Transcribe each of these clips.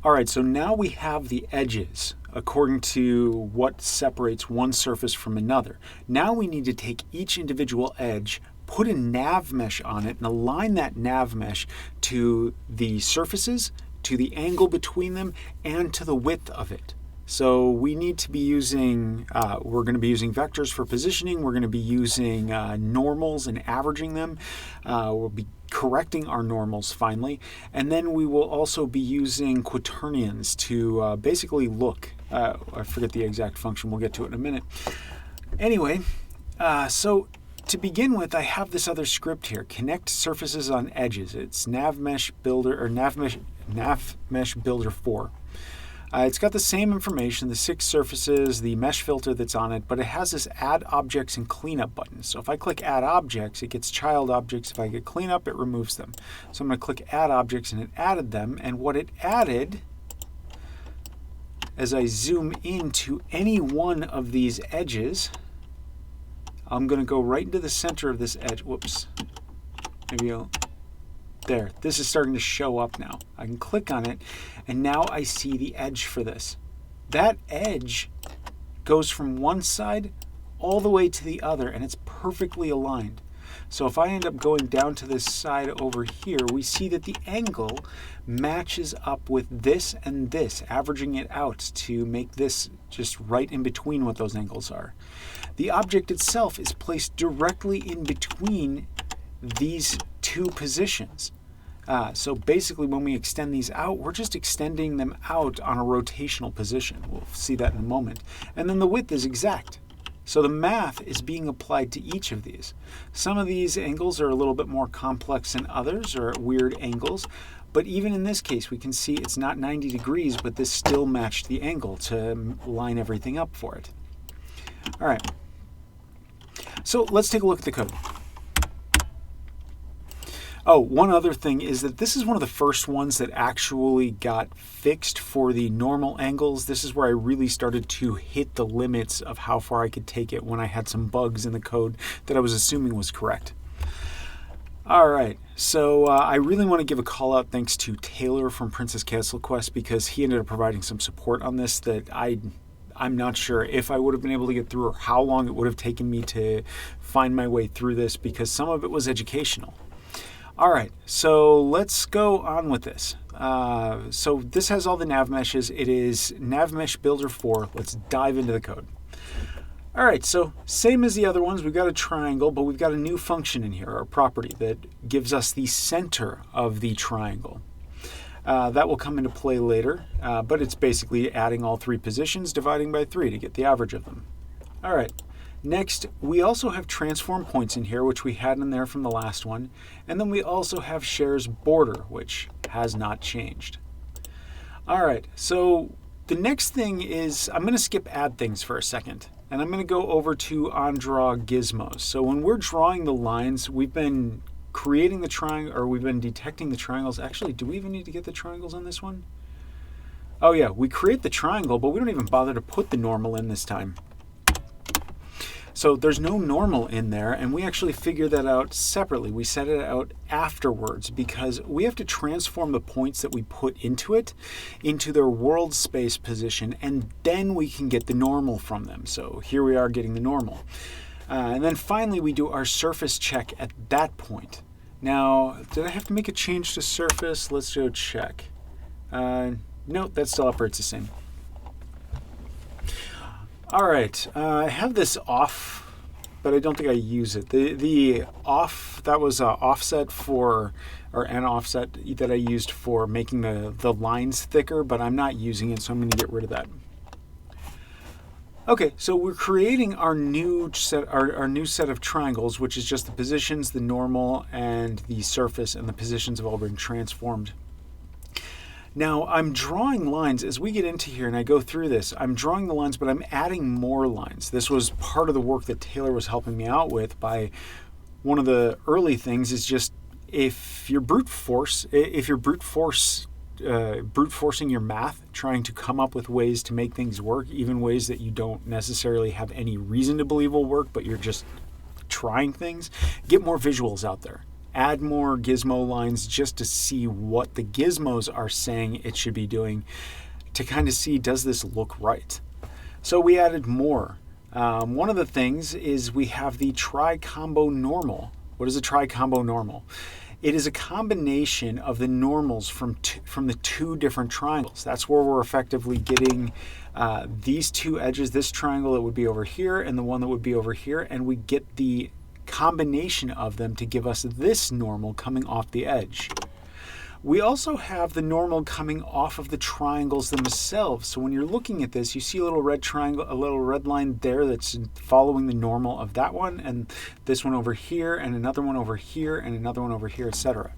All right, so now we have the edges according to what separates one surface from another. Now we need to take each individual edge, put a nav mesh on it, and align that nav mesh to the surfaces, to the angle between them, and to the width of it. So we need to be using, we're going to be using vectors for positioning. We're going to be using normals and averaging them. We'll be correcting our normals finally. And then we will also be using quaternions to basically look. I forget the exact function. We'll get to it in a minute. Anyway, so to begin with, I have this other script here. Connect surfaces on edges. It's NavMesh Builder or NavMesh Builder 4. It's got the same information, the 6 surfaces, the mesh filter that's on it, but it has this Add Objects and Cleanup button. So if I click Add Objects, it gets child objects. If I get Cleanup, it removes them. So I'm going to click Add Objects, and it added them. And what it added, as I zoom into any one of these edges, I'm going to go right into the center of this edge. Whoops. Maybe I'll... There, this is starting to show up now. I can click on it, and now I see the edge for this. That edge goes from one side all the way to the other, and it's perfectly aligned. So if I end up going down to this side over here, we see that the angle matches up with this and this, averaging it out to make this just right in between what those angles are. The object itself is placed directly in between these two positions. So basically when we extend these out, we're just extending them out on a rotational position. We'll see that in a moment. And then the width is exact. So the math is being applied to each of these. Some of these angles are a little bit more complex than others, or at weird angles. But even in this case, we can see it's not 90 degrees, but this still matched the angle to line everything up for it. All right. So let's take a look at the code. Oh, one other thing is that this is one of the first ones that actually got fixed for the normal angles. This is where I really started to hit the limits of how far I could take it when I had some bugs in the code that I was assuming was correct. All right, so I really want to give a call out thanks to Taylor from Princess Castle Quest, because he ended up providing some support on this that I'm not sure if I would have been able to get through or how long it would have taken me to find my way through this, because some of it was educational. All right, so let's go on with this. So this has all the nav meshes. It is NavMesh Builder 4. Let's dive into the code. All right, so same as the other ones, we've got a triangle, but we've got a new function in here, or property, that gives us the center of the triangle. That will come into play later, but it's basically adding all 3 positions, dividing by 3 to get the average of them. All right. Next, we also have transform points in here, which we had in there from the last one. And then we also have shares border, which has not changed. All right, so the next thing is, I'm going to skip add things for a second. And I'm going to go over to onDraw gizmos. So when we're drawing the lines, we've been creating the triangle, or we've been detecting the triangles. Actually, do we even need to get the triangles on this one? Oh yeah, we create the triangle, but we don't even bother to put the normal in this time. So there's no normal in there, and we actually figure that out separately. We set it out afterwards because we have to transform the points that we put into it into their world space position, and then we can get the normal from them. So here we are getting the normal. And then finally we do our surface check at that point. Now, did I have to make a change to surface? Let's go check. No, that still operates the same. All right, I have this off, but I don't think I use it. The off, that was an offset for, or an offset that I used for making the lines thicker, but I'm not using it, so I'm going to get rid of that. Okay, so we're creating our new set, our new set of triangles, which is just the positions, the normal, and the surface, and the positions have all been transformed. Now, I'm drawing lines as we get into here and I go through this. I'm drawing the lines, but I'm adding more lines. This was part of the work that Taylor was helping me out with. By one of the early things is just if you're brute forcing your math, trying to come up with ways to make things work, even ways that you don't necessarily have any reason to believe will work, but you're just trying things, get more visuals out there. add more gizmo lines just to see what the gizmos are saying it should be doing, to kind of see, does this look right? So we added more. One of the things is we have the tri-combo normal. What is a tri-combo normal? It is a combination of the normals from the two different triangles. That's where we're effectively getting these two edges, this triangle that would be over here and the one that would be over here, and we get the combination of them to give us this normal coming off the edge. We also have the normal coming off of the triangles themselves. So when you're looking at this, you see a little red triangle, a little red line there that's following the normal of that one, and this one over here, and another one over here, and another one over here, etc.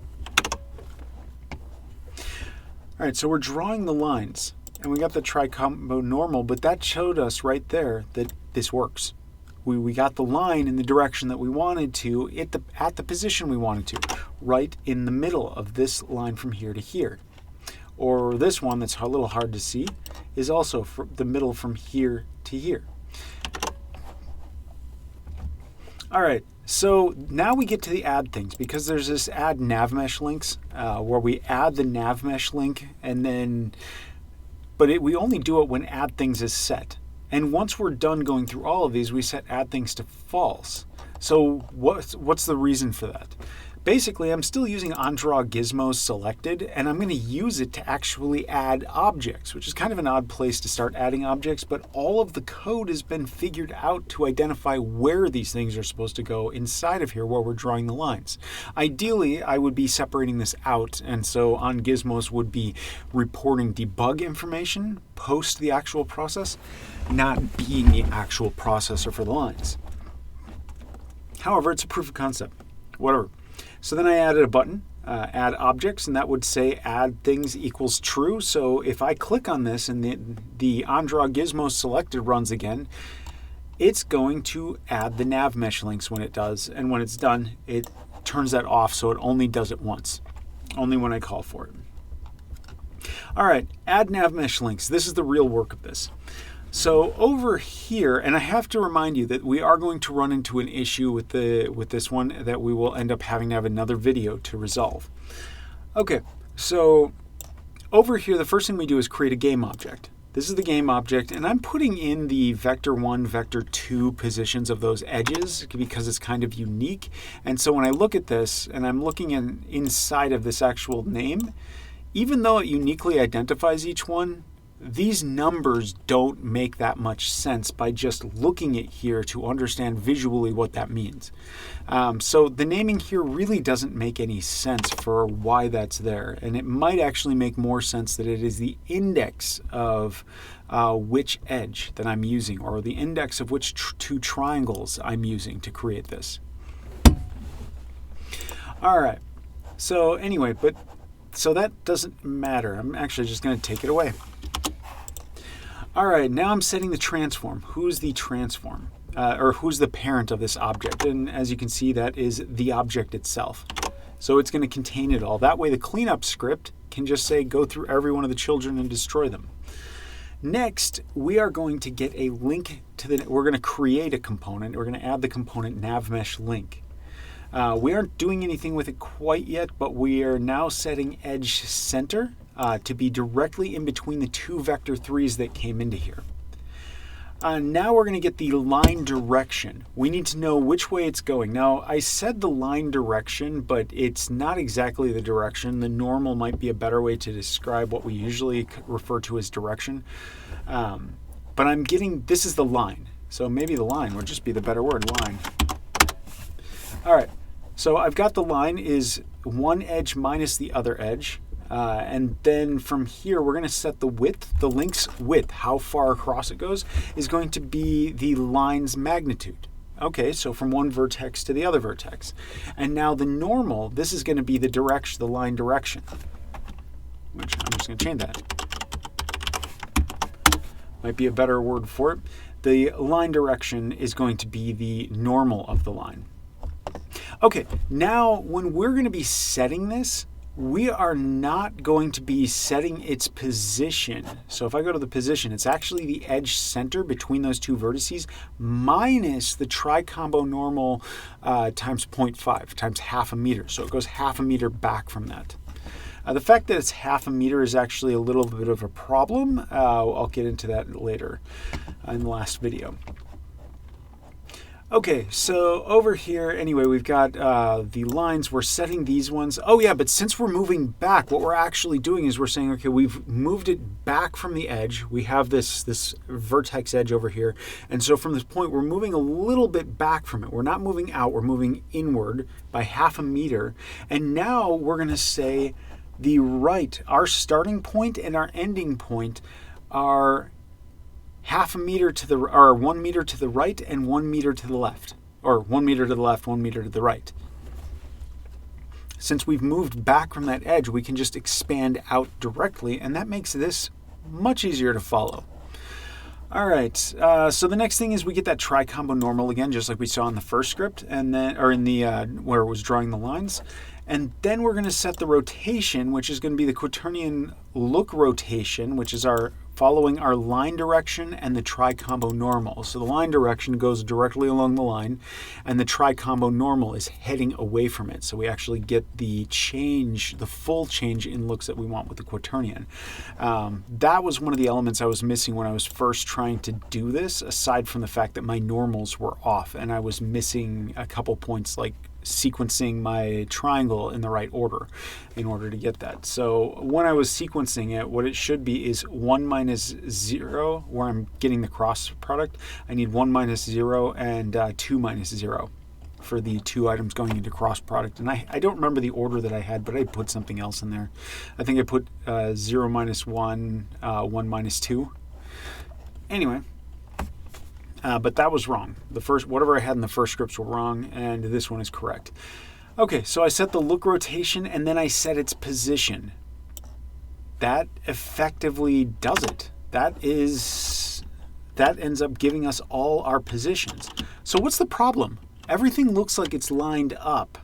All right, so we're drawing the lines, and we got the tri-combo normal, but that showed us right there that this works. We got the line in the direction that we wanted to, at the position we wanted to, right in the middle of this line from here to here. Or this one that's a little hard to see is also from the middle from here to here. All right, so now we get to the add things, because there's this add NavMeshLinks where we add the NavMesh link, and then, we only do it when add things is set. And once we're done going through all of these, we set add things to false. So what's the reason for that? Basically, I'm still using onDrawGizmos selected, and I'm going to use it to actually add objects, which is kind of an odd place to start adding objects, but all of the code has been figured out to identify where these things are supposed to go inside of here where we're drawing the lines. Ideally, I would be separating this out, and so onGizmos would be reporting debug information post the actual process, not being the actual processor for the lines. However, it's a proof of concept. Whatever. So then I added a button, add objects, and that would say add things equals true. So if I click on this and the onDrawGizmos selected runs again, it's going to add the NavMesh links when it does. And when it's done, it turns that off, so it only does it once, only when I call for it. All right, add NavMesh links. This is the real work of this. So over here, and I have to remind you that we are going to run into an issue with this one that we will end up having to have another video to resolve. Okay, so over here, the first thing we do is create a game object. This is the game object, and I'm putting in the vector 1, vector 2 positions of those edges because it's kind of unique. And so when I look at this, and I'm looking inside of this actual name, even though it uniquely identifies each one, these numbers don't make that much sense by just looking at here to understand visually what that means. So the naming here really doesn't make any sense for why that's there. And it might actually make more sense that it is the index of which edge that I'm using, or the index of which two triangles I'm using to create this. All right. So anyway, so that doesn't matter. I'm actually just going to take it away. All right, now I'm setting the transform. Who's the transform? Or who's the parent of this object? And as you can see, that is the object itself. So it's going to contain it all. That way the cleanup script can just say, go through every one of the children and destroy them. Next, we are going to get a link to we're going to create a component. We're going to add the component NavMeshLink. We aren't doing anything with it quite yet, but we are now setting edge center to be directly in between the two vector 3s that came into here. Now we're going to get the line direction. We need to know which way it's going. Now, I said the line direction, but it's not exactly the direction. The normal might be a better way to describe what we usually refer to as direction. But I'm getting, this is the line. So maybe the line would just be the better word, line. All right, so I've got the line is one edge minus the other edge. And then from here, we're going to set the width. The link's width, how far across it goes, is going to be the line's magnitude. Okay, so from one vertex to the other vertex. And now the normal, this is going to be the direction, the line direction, which I'm just going to change that. Might be a better word for it. The line direction is going to be the normal of the line. Okay, now when we're going to be setting this, we are not going to be setting its position. So if I go to the position, it's actually the edge center between those two vertices minus the tri-combo normal times 0.5, times half a meter. So it goes half a meter back from that. The fact that it's half a meter is actually a little bit of a problem. I'll get into that later in the last video. Okay, so over here, anyway, we've got the lines. We're setting these ones. Oh yeah, but since we're moving back, what we're actually doing is we're saying, okay, we've moved it back from the edge. We have this vertex edge over here. And so from this point, we're moving a little bit back from it. We're not moving out, we're moving inward by half a meter. And now we're going to say the right, our starting point and our ending point are half a meter to the, or 1 meter to the right and 1 meter to the left, or 1 meter to the left, 1 meter to the right. Since we've moved back from that edge, we can just expand out directly, and that makes this much easier to follow. All right, so the next thing is we get that tri-combo normal again, just like we saw in the first script, and then, or in the where it was drawing the lines. And then we're going to set the rotation, which is going to be the quaternion look rotation, which is our following our line direction and the tri-combo normal. So the line direction goes directly along the line, and the tri-combo normal is heading away from it. So we actually get the change, the full change in looks that we want with the quaternion. That was one of the elements I was missing when I was first trying to do this, aside from the fact that my normals were off, and I was missing a couple points, like sequencing my triangle in the right order in order to get that. So when I was sequencing it, what it should be is 1 minus 0, where I'm getting the cross product. I need 1 minus 0 and 2 minus 0 for the two items going into cross product. And I don't remember the order that I had, but I put something else in there. I think I put 0 minus 1, 1 minus 2. Anyway, but that was wrong. The first, whatever I had in the first scripts were wrong, and this one is correct. Okay, so I set the look rotation, and then I set its position. That effectively does it. That ends up giving us all our positions. So what's the problem? Everything looks like it's lined up.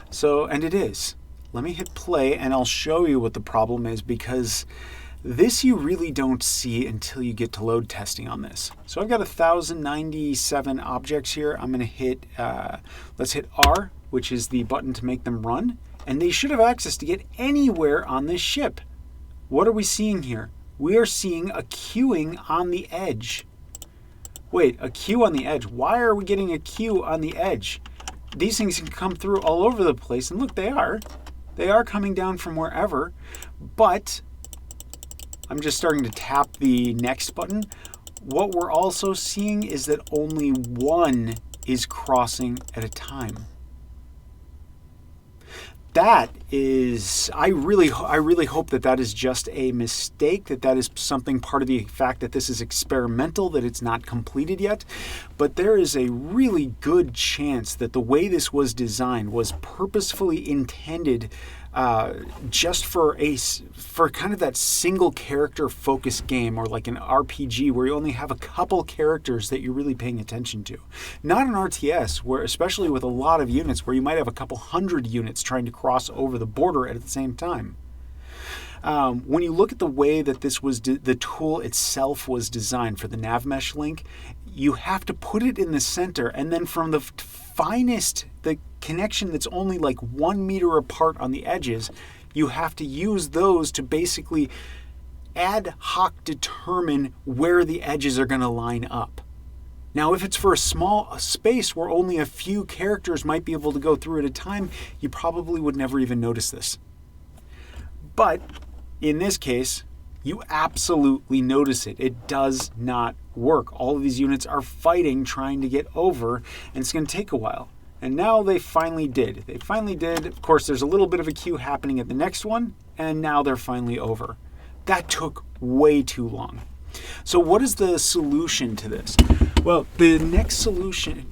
So, and it is. Let me hit play, and I'll show you what the problem is, because this you really don't see until you get to load testing on this. So I've got 1,097 objects here. I'm going to hit, let's hit R, which is the button to make them run. And they should have access to get anywhere on this ship. What are we seeing here? We are seeing a queuing on the edge. Wait, a queue on the edge. Why are we getting a queue on the edge? These things can come through all over the place. And look, they are. They are coming down from wherever. But I'm just starting to tap the next button. What we're also seeing is that only one is crossing at a time. That is, I really hope that that is just a mistake, that is something part of the fact that this is experimental, that it's not completed yet. But there is a really good chance that the way this was designed was purposefully intended just for kind of that single character focused game, or like an RPG where you only have a couple characters that you're really paying attention to. Not an RTS, where especially with a lot of units, where you might have a couple hundred units trying to cross over the border at the same time. When you look at the way that this was, the tool itself was designed for the NavMesh link, you have to put it in the center, and then from the finest, the connection that's only like 1 meter apart on the edges, you have to use those to basically ad hoc determine where the edges are going to line up. Now, if it's for a small space where only a few characters might be able to go through at a time, you probably would never even notice this. But in this case, you absolutely notice it. It does not work. All of these units are fighting, trying to get over, and it's going to take a while. And now they finally did. They finally did. Of course, there's a little bit of a queue happening at the next one, and now they're finally over. That took way too long. So what is the solution to this? Well, the next solution